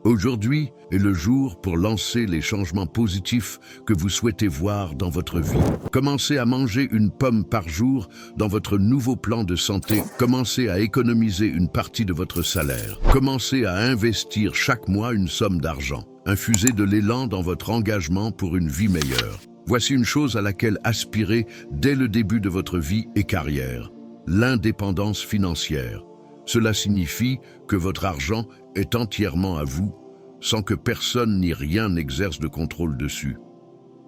Aujourd'hui est le jour pour lancer les changements positifs que vous souhaitez voir dans votre vie. Commencez à manger une pomme par jour dans votre nouveau plan de santé. Commencez à économiser une partie de votre salaire. Commencez à investir chaque mois une somme d'argent. Infusez de l'élan dans votre engagement pour une vie meilleure. Voici une chose à laquelle aspirez dès le début de votre vie et carrière: l'indépendance financière. Cela signifie que votre argent est entièrement à vous, sans que personne ni rien n'exerce de contrôle dessus.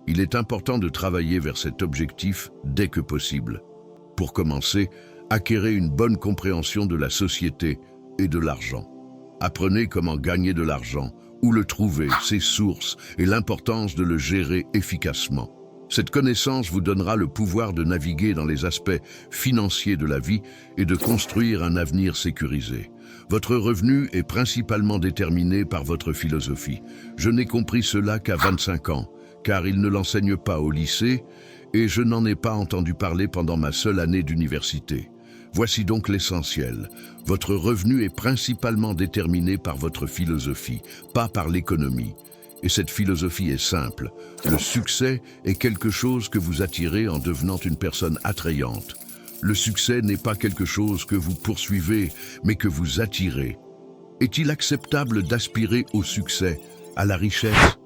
Il est important de travailler vers cet objectif dès que possible. Pour commencer, acquérez une bonne compréhension de la société et de l'argent. Apprenez comment gagner de l'argent, où le trouver, ses sources et l'importance de le gérer efficacement. Cette connaissance vous donnera le pouvoir de naviguer dans les aspects financiers de la vie et de construire un avenir sécurisé. Votre revenu est principalement déterminé par votre philosophie. Je n'ai compris cela qu'à 25 ans, car il ne l'enseigne pas au lycée et je n'en ai pas entendu parler pendant ma seule année d'université. Voici donc l'essentiel. Votre revenu est principalement déterminé par votre philosophie, pas par l'économie. Et cette philosophie est simple. Le succès est quelque chose que vous attirez en devenant une personne attrayante. Le succès n'est pas quelque chose que vous poursuivez, mais que vous attirez. Est-il acceptable d'aspirer au succès, à la richesse?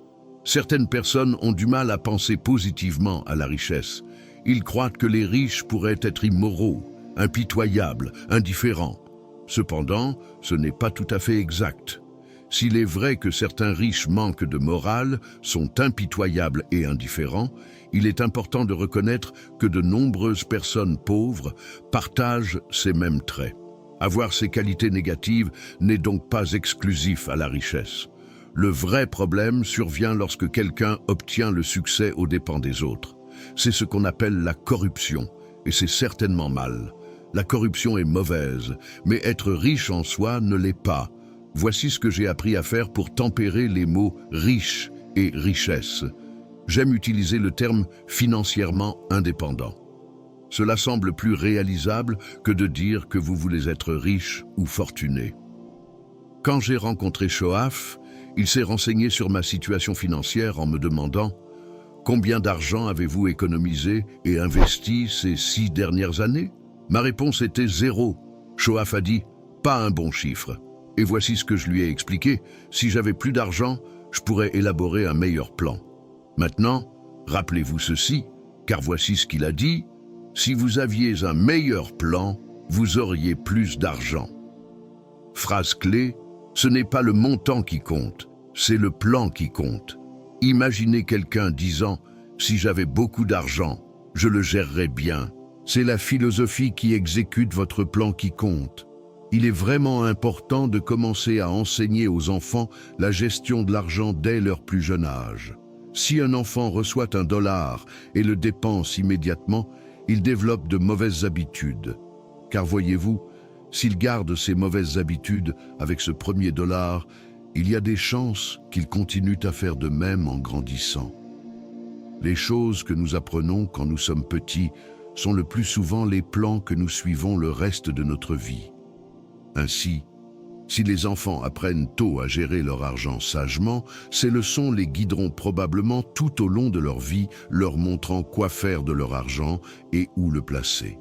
Certaines personnes ont du mal à penser positivement à la richesse. Ils croient que les riches pourraient être immoraux, impitoyables, indifférents. Cependant, ce n'est pas tout à fait exact. S'il est vrai que certains riches manquent de morale, sont impitoyables et indifférents, il est important de reconnaître que de nombreuses personnes pauvres partagent ces mêmes traits. Avoir ces qualités négatives n'est donc pas exclusif à la richesse. Le vrai problème survient lorsque quelqu'un obtient le succès aux dépens des autres. C'est ce qu'on appelle la corruption, et c'est certainement mal. La corruption est mauvaise, mais être riche en soi ne l'est pas. Voici ce que j'ai appris à faire pour tempérer les mots « riche » et « richesse ». J'aime utiliser le terme « financièrement indépendant ». Cela semble plus réalisable que de dire que vous voulez être riche ou fortuné. Quand j'ai rencontré Shoaf, il s'est renseigné sur ma situation financière en me demandant « Combien d'argent avez-vous économisé et investi ces 6 dernières années ?» Ma réponse était 0. Shoaf a dit « Pas un bon chiffre ». Et voici ce que je lui ai expliqué: si j'avais plus d'argent, je pourrais élaborer un meilleur plan. Maintenant, rappelez-vous ceci, car voici ce qu'il a dit: si vous aviez un meilleur plan, vous auriez plus d'argent. Phrase clé: ce n'est pas le montant qui compte, c'est le plan qui compte. Imaginez quelqu'un disant: si j'avais beaucoup d'argent, je le gérerais bien. C'est la philosophie qui exécute votre plan qui compte. Il est vraiment important de commencer à enseigner aux enfants la gestion de l'argent dès leur plus jeune âge. Si un enfant reçoit $1 et le dépense immédiatement, il développe de mauvaises habitudes. Car voyez-vous, s'il garde ces mauvaises habitudes avec ce premier $, il y a des chances qu'il continue à faire de même en grandissant. Les choses que nous apprenons quand nous sommes petits sont le plus souvent les plans que nous suivons le reste de notre vie. Ainsi, si les enfants apprennent tôt à gérer leur argent sagement, ces leçons les guideront probablement tout au long de leur vie, leur montrant quoi faire de leur argent et où le placer.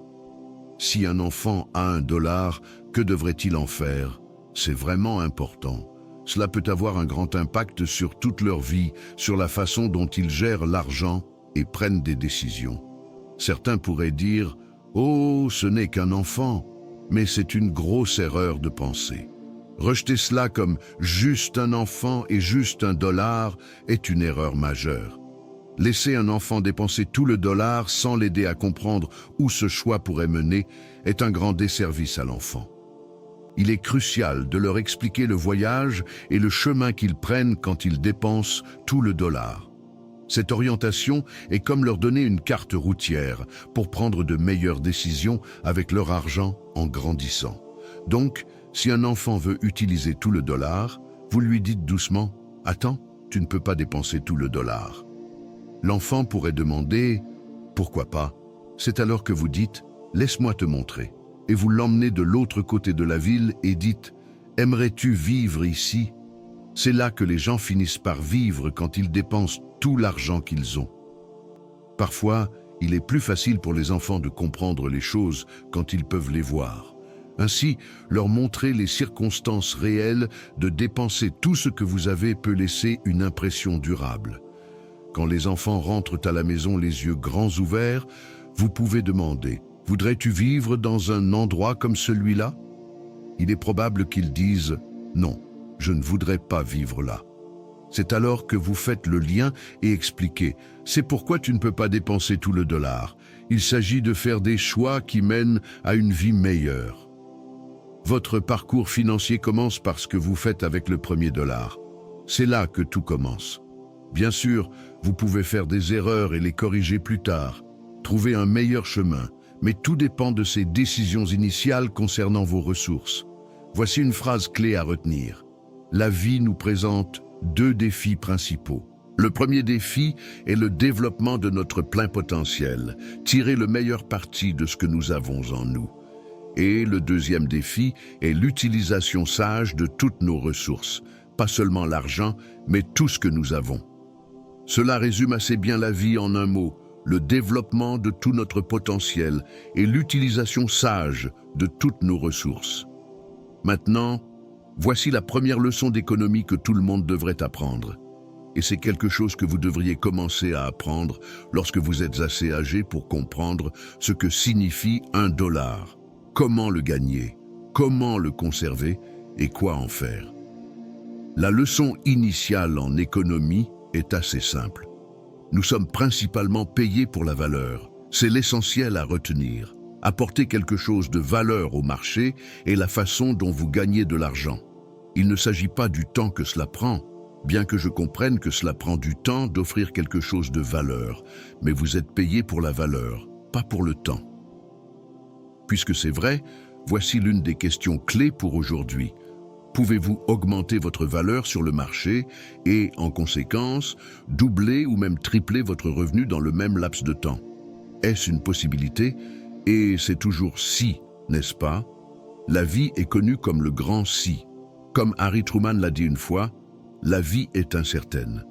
Si un enfant a $1, que devrait-il en faire? C'est vraiment important. Cela peut avoir un grand impact sur toute leur vie, sur la façon dont ils gèrent l'argent et prennent des décisions. Certains pourraient dire « Oh, ce n'est qu'un enfant », mais c'est une grosse erreur de pensée. Rejeter cela comme juste un enfant et juste $1 est une erreur majeure. Laisser un enfant dépenser tout le dollar sans l'aider à comprendre où ce choix pourrait mener est un grand desservice à l'enfant. Il est crucial de leur expliquer le voyage et le chemin qu'ils prennent quand ils dépensent tout le dollar. Cette orientation est comme leur donner une carte routière pour prendre de meilleures décisions avec leur argent en grandissant. Donc, si un enfant veut utiliser tout le dollar, vous lui dites doucement « Attends, tu ne peux pas dépenser tout le dollar ». L'enfant pourrait demander « Pourquoi pas ?» C'est alors que vous dites « Laisse-moi te montrer » et vous l'emmenez de l'autre côté de la ville et dites « Aimerais-tu vivre ici ?» C'est là que les gens finissent par vivre quand ils dépensent tout l'argent qu'ils ont. Parfois, il est plus facile pour les enfants de comprendre les choses quand ils peuvent les voir. Ainsi, leur montrer les circonstances réelles de dépenser tout ce que vous avez peut laisser une impression durable. Quand les enfants rentrent à la maison les yeux grands ouverts, vous pouvez demander « Voudrais-tu vivre dans un endroit comme celui-là » Il est probable qu'ils disent « Non, je ne voudrais pas vivre là ». C'est alors que vous faites le lien et expliquez « C'est pourquoi tu ne peux pas dépenser tout le dollar. Il s'agit de faire des choix qui mènent à une vie meilleure. » Votre parcours financier commence par ce que vous faites avec le premier dollar. C'est là que tout commence. Bien sûr, vous pouvez faire des erreurs et les corriger plus tard, trouver un meilleur chemin, mais tout dépend de ces décisions initiales concernant vos ressources. Voici une phrase clé à retenir. La vie nous présente deux défis principaux. Le premier défi est le développement de notre plein potentiel, tirer le meilleur parti de ce que nous avons en nous. Et le deuxième défi est l'utilisation sage de toutes nos ressources, pas seulement l'argent, mais tout ce que nous avons. Cela résume assez bien la vie en un mot, le développement de tout notre potentiel et l'utilisation sage de toutes nos ressources. Maintenant, voici la première leçon d'économie que tout le monde devrait apprendre. Et c'est quelque chose que vous devriez commencer à apprendre lorsque vous êtes assez âgé pour comprendre ce que signifie un dollar. Comment le gagner, comment le conserver et quoi en faire. La leçon initiale en économie est assez simple. Nous sommes principalement payés pour la valeur. C'est l'essentiel à retenir. Apporter quelque chose de valeur au marché est la façon dont vous gagnez de l'argent. Il ne s'agit pas du temps que cela prend, bien que je comprenne que cela prend du temps d'offrir quelque chose de valeur, mais vous êtes payé pour la valeur, pas pour le temps. Puisque c'est vrai, voici l'une des questions clés pour aujourd'hui. Pouvez-vous augmenter votre valeur sur le marché et, en conséquence, doubler ou même tripler votre revenu dans le même laps de temps? Est-ce une possibilité? Et c'est toujours si, n'est-ce pas? La vie est connue comme le grand si. Comme Harry Truman l'a dit une fois, la vie est incertaine.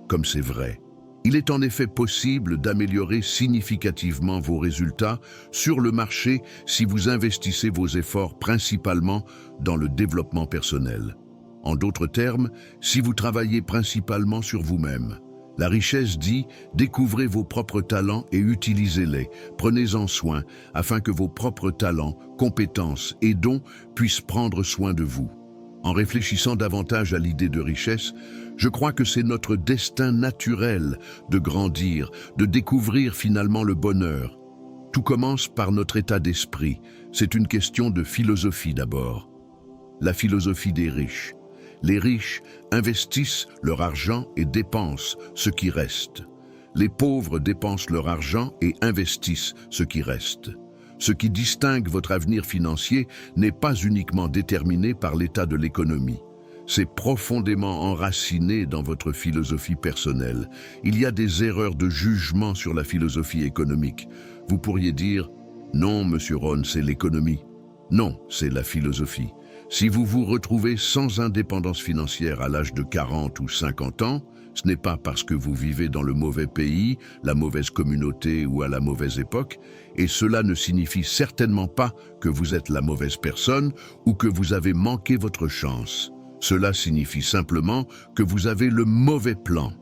Comme c'est vrai. Il est en effet possible d'améliorer significativement vos résultats sur le marché si vous investissez vos efforts principalement dans le développement personnel. En d'autres termes, si vous travaillez principalement sur vous-même. La richesse dit « Découvrez vos propres talents et utilisez-les. Prenez-en soin afin que vos propres talents, compétences et dons puissent prendre soin de vous. » En réfléchissant davantage à l'idée de richesse, je crois que c'est notre destin naturel de grandir, de découvrir finalement le bonheur. Tout commence par notre état d'esprit. C'est une question de philosophie d'abord. La philosophie des riches. Les riches investissent leur argent et dépensent ce qui reste. Les pauvres dépensent leur argent et investissent ce qui reste. Ce qui distingue votre avenir financier n'est pas uniquement déterminé par l'état de l'économie. C'est profondément enraciné dans votre philosophie personnelle. Il y a des erreurs de jugement sur la philosophie économique. Vous pourriez dire « Non, Monsieur Ron, c'est l'économie ». Non, c'est la philosophie. Si vous vous retrouvez sans indépendance financière à l'âge de 40 ou 50 ans, ce n'est pas parce que vous vivez dans le mauvais pays, la mauvaise communauté ou à la mauvaise époque, et cela ne signifie certainement pas que vous êtes la mauvaise personne ou que vous avez manqué votre chance. Cela signifie simplement que vous avez le mauvais plan.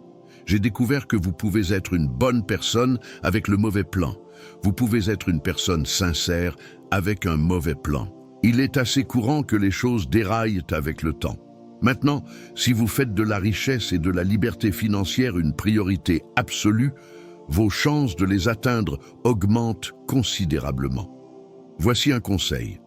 J'ai découvert que vous pouvez être une bonne personne avec le mauvais plan. Vous pouvez être une personne sincère avec un mauvais plan. Il est assez courant que les choses déraillent avec le temps. Maintenant, si vous faites de la richesse et de la liberté financière une priorité absolue, vos chances de les atteindre augmentent considérablement. Voici un conseil.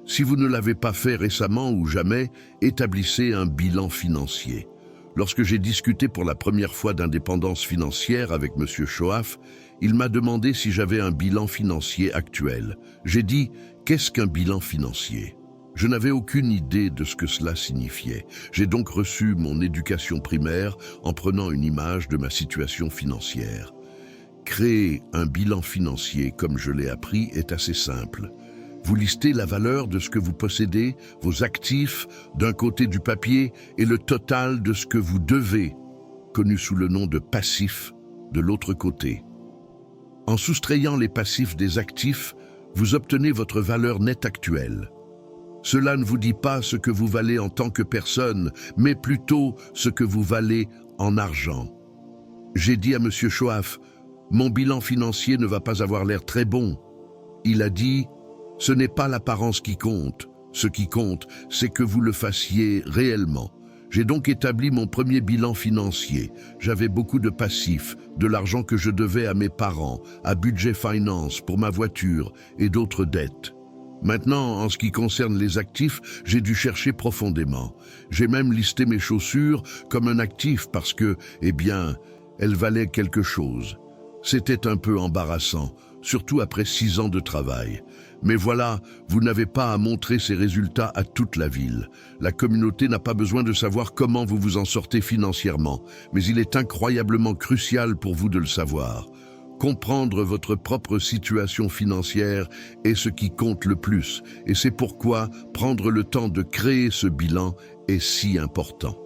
Si vous ne l'avez pas fait récemment ou jamais, établissez un bilan financier. Lorsque j'ai discuté pour la première fois d'indépendance financière avec M. Choaf, il m'a demandé si j'avais un bilan financier actuel. J'ai dit « Qu'est-ce qu'un bilan financier ?» Je n'avais aucune idée de ce que cela signifiait. J'ai donc reçu mon éducation primaire en prenant une image de ma situation financière. Créer un bilan financier, comme je l'ai appris, est assez simple. Vous listez la valeur de ce que vous possédez, vos actifs, d'un côté du papier, et le total de ce que vous devez, connu sous le nom de passif, de l'autre côté. En soustrayant les passifs des actifs, vous obtenez votre valeur nette actuelle. Cela ne vous dit pas ce que vous valez en tant que personne, mais plutôt ce que vous valez en argent. J'ai dit à M. Choaf, « Mon bilan financier ne va pas avoir l'air très bon. » Il a dit, « Ce n'est pas l'apparence qui compte. Ce qui compte, c'est que vous le fassiez réellement. » J'ai donc établi mon premier bilan financier. J'avais beaucoup de passifs, de l'argent que je devais à mes parents, à Budget Finance pour ma voiture et d'autres dettes. Maintenant, en ce qui concerne les actifs, j'ai dû chercher profondément. J'ai même listé mes chaussures comme un actif parce que, eh bien, elles valaient quelque chose. C'était un peu embarrassant, surtout après 6 ans de travail. Mais voilà, vous n'avez pas à montrer ces résultats à toute la ville. La communauté n'a pas besoin de savoir comment vous vous en sortez financièrement, mais il est incroyablement crucial pour vous de le savoir. Comprendre votre propre situation financière est ce qui compte le plus, et c'est pourquoi prendre le temps de créer ce bilan est si important.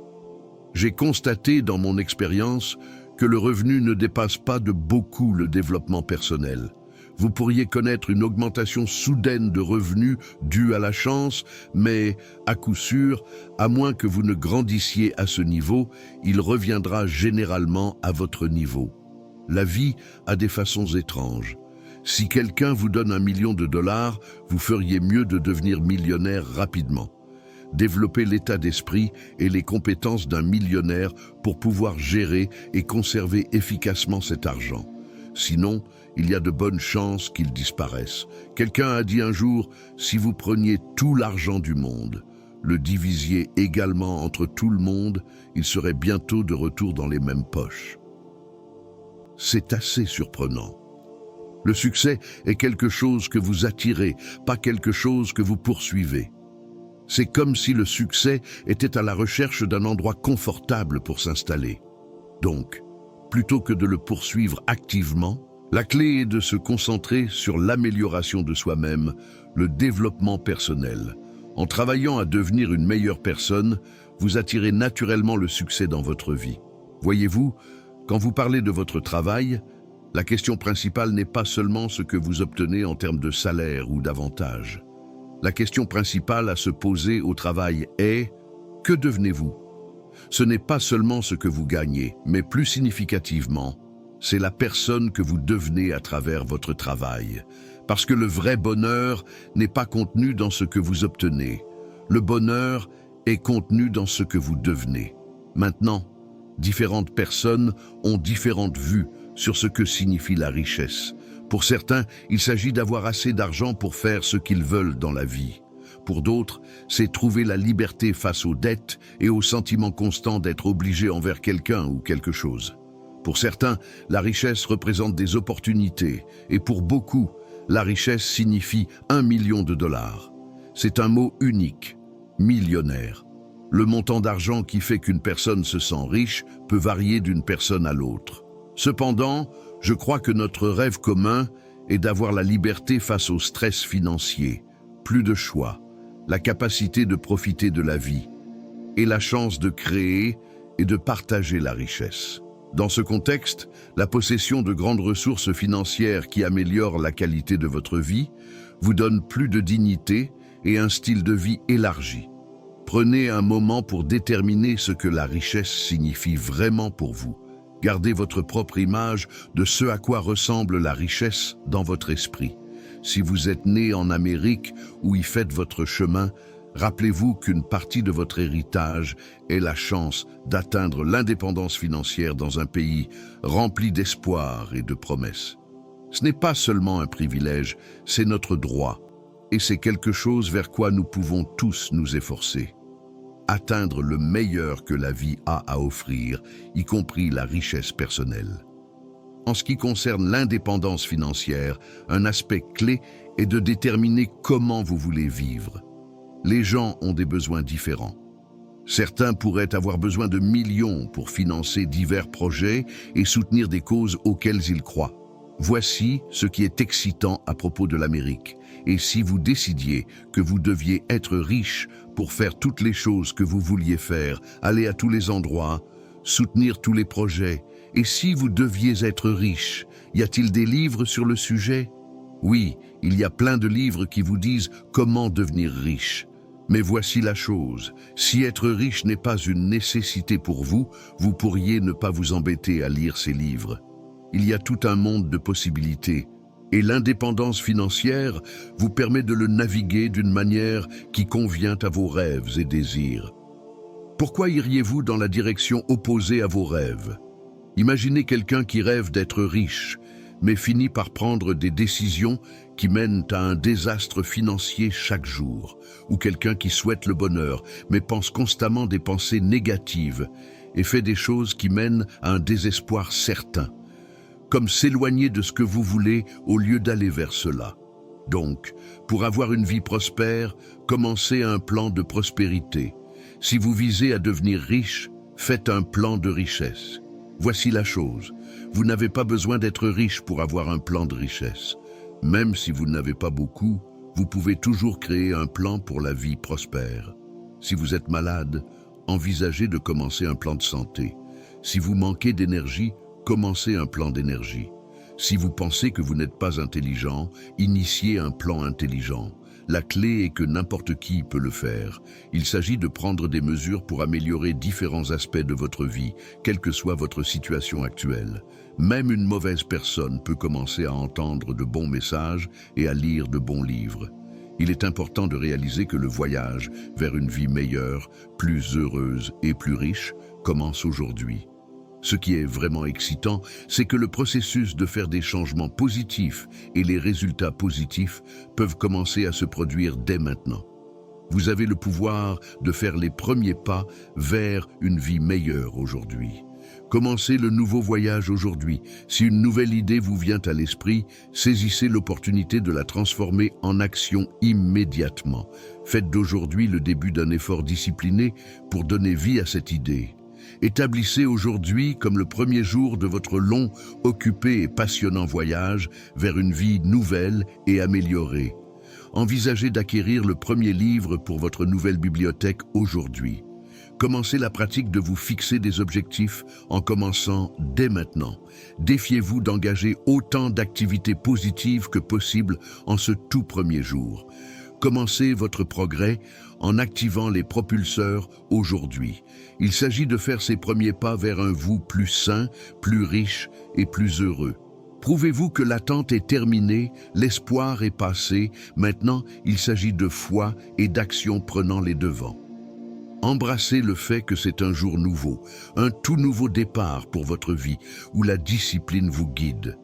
J'ai constaté dans mon expérience que le revenu ne dépasse pas de beaucoup le développement personnel. Vous pourriez connaître une augmentation soudaine de revenus due à la chance, mais à coup sûr, à moins que vous ne grandissiez à ce niveau, il reviendra généralement à votre niveau. La vie a des façons étranges. Si quelqu'un vous donne $1 million, vous feriez mieux de devenir millionnaire rapidement. Développer l'état d'esprit et les compétences d'un millionnaire pour pouvoir gérer et conserver efficacement cet argent. Sinon, il y a de bonnes chances qu'il disparaisse. Quelqu'un a dit un jour, si vous preniez tout l'argent du monde, le divisiez également entre tout le monde, il serait bientôt de retour dans les mêmes poches. C'est assez surprenant. Le succès est quelque chose que vous attirez, pas quelque chose que vous poursuivez. C'est comme si le succès était à la recherche d'un endroit confortable pour s'installer. Donc, plutôt que de le poursuivre activement, la clé est de se concentrer sur l'amélioration de soi-même, le développement personnel. En travaillant à devenir une meilleure personne, vous attirez naturellement le succès dans votre vie. Voyez-vous, quand vous parlez de votre travail, la question principale n'est pas seulement ce que vous obtenez en termes de salaire ou d'avantages. La question principale à se poser au travail est « Que devenez-vous » Ce n'est pas seulement ce que vous gagnez, mais plus significativement, c'est la personne que vous devenez à travers votre travail. Parce que le vrai bonheur n'est pas contenu dans ce que vous obtenez. Le bonheur est contenu dans ce que vous devenez. Maintenant, différentes personnes ont différentes vues sur ce que signifie la richesse. Pour certains, il s'agit d'avoir assez d'argent pour faire ce qu'ils veulent dans la vie. Pour d'autres, c'est trouver la liberté face aux dettes et au sentiment constant d'être obligé envers quelqu'un ou quelque chose. Pour certains, la richesse représente des opportunités et pour beaucoup, la richesse signifie $1 million. C'est un mot unique, millionnaire. Le montant d'argent qui fait qu'une personne se sent riche peut varier d'une personne à l'autre. Cependant, je crois que notre rêve commun est d'avoir la liberté face au stress financier, plus de choix, la capacité de profiter de la vie et la chance de créer et de partager la richesse. Dans ce contexte, la possession de grandes ressources financières qui améliorent la qualité de votre vie vous donne plus de dignité et un style de vie élargi. Prenez un moment pour déterminer ce que la richesse signifie vraiment pour vous. Gardez votre propre image de ce à quoi ressemble la richesse dans votre esprit. Si vous êtes né en Amérique ou y faites votre chemin, rappelez-vous qu'une partie de votre héritage est la chance d'atteindre l'indépendance financière dans un pays rempli d'espoir et de promesses. Ce n'est pas seulement un privilège, c'est notre droit, et c'est quelque chose vers quoi nous pouvons tous nous efforcer. Atteindre le meilleur que la vie a à offrir, y compris la richesse personnelle. En ce qui concerne l'indépendance financière, un aspect clé est de déterminer comment vous voulez vivre. Les gens ont des besoins différents. Certains pourraient avoir besoin de millions pour financer divers projets et soutenir des causes auxquelles ils croient. Voici ce qui est excitant à propos de l'Amérique. Et si vous décidiez que vous deviez être riche pour faire toutes les choses que vous vouliez faire, aller à tous les endroits, soutenir tous les projets, et si vous deviez être riche, y a-t-il des livres sur le sujet? Oui, il y a plein de livres qui vous disent comment devenir riche. Mais voici la chose, si être riche n'est pas une nécessité pour vous, vous pourriez ne pas vous embêter à lire ces livres. Il y a tout un monde de possibilités, et l'indépendance financière vous permet de le naviguer d'une manière qui convient à vos rêves et désirs. Pourquoi iriez-vous dans la direction opposée à vos rêves? Imaginez quelqu'un qui rêve d'être riche, mais finit par prendre des décisions qui mènent à un désastre financier chaque jour, ou quelqu'un qui souhaite le bonheur, mais pense constamment des pensées négatives et fait des choses qui mènent à un désespoir certain, comme s'éloigner de ce que vous voulez au lieu d'aller vers cela. Donc, pour avoir une vie prospère, commencez un plan de prospérité. Si vous visez à devenir riche, faites un plan de richesse. Voici la chose, vous n'avez pas besoin d'être riche pour avoir un plan de richesse. Même si vous n'avez pas beaucoup, vous pouvez toujours créer un plan pour la vie prospère. Si vous êtes malade, envisagez de commencer un plan de santé. Si vous manquez d'énergie, commencez un plan d'énergie. Si vous pensez que vous n'êtes pas intelligent, initiez un plan intelligent. La clé est que n'importe qui peut le faire. Il s'agit de prendre des mesures pour améliorer différents aspects de votre vie, quelle que soit votre situation actuelle. Même une mauvaise personne peut commencer à entendre de bons messages et à lire de bons livres. Il est important de réaliser que le voyage vers une vie meilleure, plus heureuse et plus riche commence aujourd'hui. Ce qui est vraiment excitant, c'est que le processus de faire des changements positifs et les résultats positifs peuvent commencer à se produire dès maintenant. Vous avez le pouvoir de faire les premiers pas vers une vie meilleure aujourd'hui. Commencez le nouveau voyage aujourd'hui. Si une nouvelle idée vous vient à l'esprit, saisissez l'opportunité de la transformer en action immédiatement. Faites d'aujourd'hui le début d'un effort discipliné pour donner vie à cette idée. Établissez aujourd'hui comme le premier jour de votre long, occupé et passionnant voyage vers une vie nouvelle et améliorée. Envisagez d'acquérir le premier livre pour votre nouvelle bibliothèque aujourd'hui. Commencez la pratique de vous fixer des objectifs en commençant dès maintenant. Défiez-vous d'engager autant d'activités positives que possible en ce tout premier jour. Commencez votre progrès en activant les propulseurs aujourd'hui. Il s'agit de faire ces premiers pas vers un vous plus sain, plus riche et plus heureux. Prouvez-vous que l'attente est terminée, l'espoir est passé, maintenant il s'agit de foi et d'action prenant les devants. Embrassez le fait que c'est un jour nouveau, un tout nouveau départ pour votre vie, où la discipline vous guide.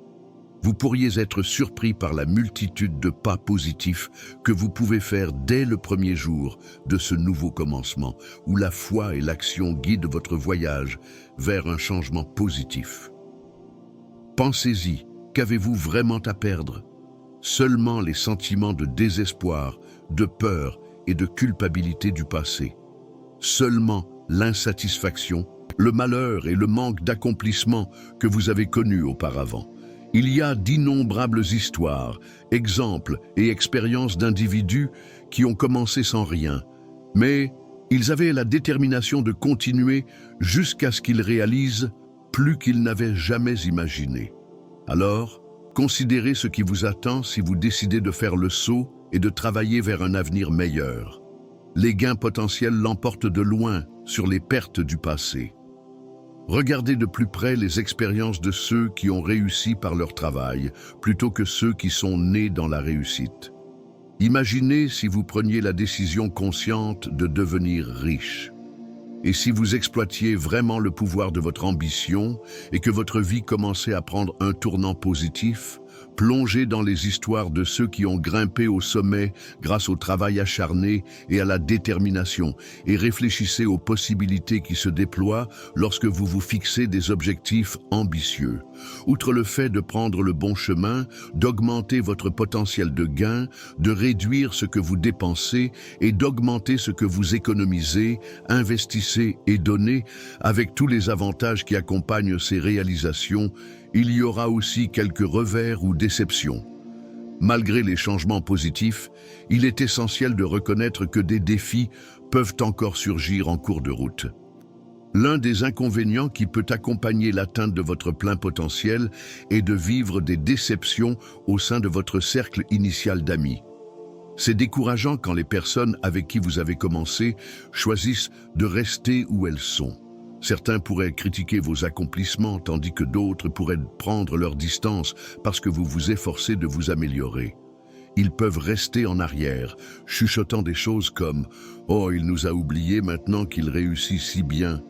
Vous pourriez être surpris par la multitude de pas positifs que vous pouvez faire dès le premier jour de ce nouveau commencement, où la foi et l'action guident votre voyage vers un changement positif. Pensez-y, qu'avez-vous vraiment à perdre? Seulement les sentiments de désespoir, de peur et de culpabilité du passé. Seulement l'insatisfaction, le malheur et le manque d'accomplissement que vous avez connus auparavant. Il y a d'innombrables histoires, exemples et expériences d'individus qui ont commencé sans rien, mais ils avaient la détermination de continuer jusqu'à ce qu'ils réalisent plus qu'ils n'avaient jamais imaginé. Alors, considérez ce qui vous attend si vous décidez de faire le saut et de travailler vers un avenir meilleur. Les gains potentiels l'emportent de loin sur les pertes du passé. Regardez de plus près les expériences de ceux qui ont réussi par leur travail, plutôt que ceux qui sont nés dans la réussite. Imaginez si vous preniez la décision consciente de devenir riche. Et si vous exploitiez vraiment le pouvoir de votre ambition et que votre vie commençait à prendre un tournant positif, Plongez dans les histoires de ceux qui ont grimpé au sommet grâce au travail acharné et à la détermination et réfléchissez aux possibilités qui se déploient lorsque vous vous fixez des objectifs ambitieux. Outre le fait de prendre le bon chemin, d'augmenter votre potentiel de gain, de réduire ce que vous dépensez et d'augmenter ce que vous économisez, investissez et donnez, avec tous les avantages qui accompagnent ces réalisations, il y aura aussi quelques revers ou déceptions. Malgré les changements positifs, il est essentiel de reconnaître que des défis peuvent encore surgir en cours de route. L'un des inconvénients qui peut accompagner l'atteinte de votre plein potentiel est de vivre des déceptions au sein de votre cercle initial d'amis. C'est décourageant quand les personnes avec qui vous avez commencé choisissent de rester où elles sont. Certains pourraient critiquer vos accomplissements, tandis que d'autres pourraient prendre leur distance parce que vous vous efforcez de vous améliorer. Ils peuvent rester en arrière, chuchotant des choses comme « Oh, il nous a oubliés maintenant qu'il réussit si bien ».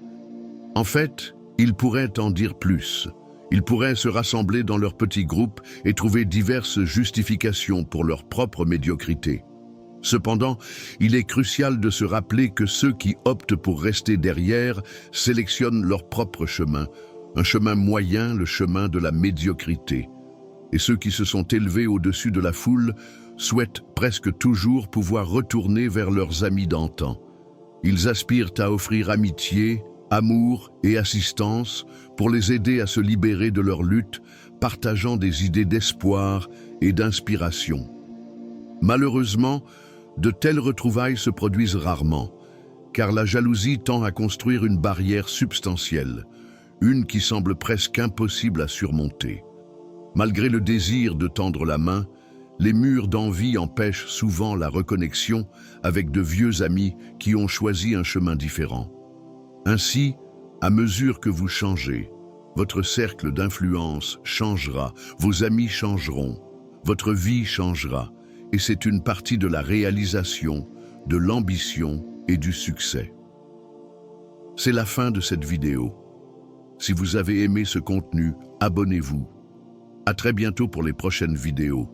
En fait, ils pourraient en dire plus. Ils pourraient se rassembler dans leur petit groupe et trouver diverses justifications pour leur propre médiocrité. Cependant, il est crucial de se rappeler que ceux qui optent pour rester derrière sélectionnent leur propre chemin, un chemin moyen, le chemin de la médiocrité. Et ceux qui se sont élevés au-dessus de la foule souhaitent presque toujours pouvoir retourner vers leurs amis d'antan. Ils aspirent à offrir amitié, amour et assistance pour les aider à se libérer de leur lutte, partageant des idées d'espoir et d'inspiration. Malheureusement, de telles retrouvailles se produisent rarement, car la jalousie tend à construire une barrière substantielle, une qui semble presque impossible à surmonter. Malgré le désir de tendre la main, les murs d'envie empêchent souvent la reconnexion avec de vieux amis qui ont choisi un chemin différent. Ainsi, à mesure que vous changez, votre cercle d'influence changera, vos amis changeront, votre vie changera, et c'est une partie de la réalisation, de l'ambition et du succès. C'est la fin de cette vidéo. Si vous avez aimé ce contenu, abonnez-vous. À très bientôt pour les prochaines vidéos.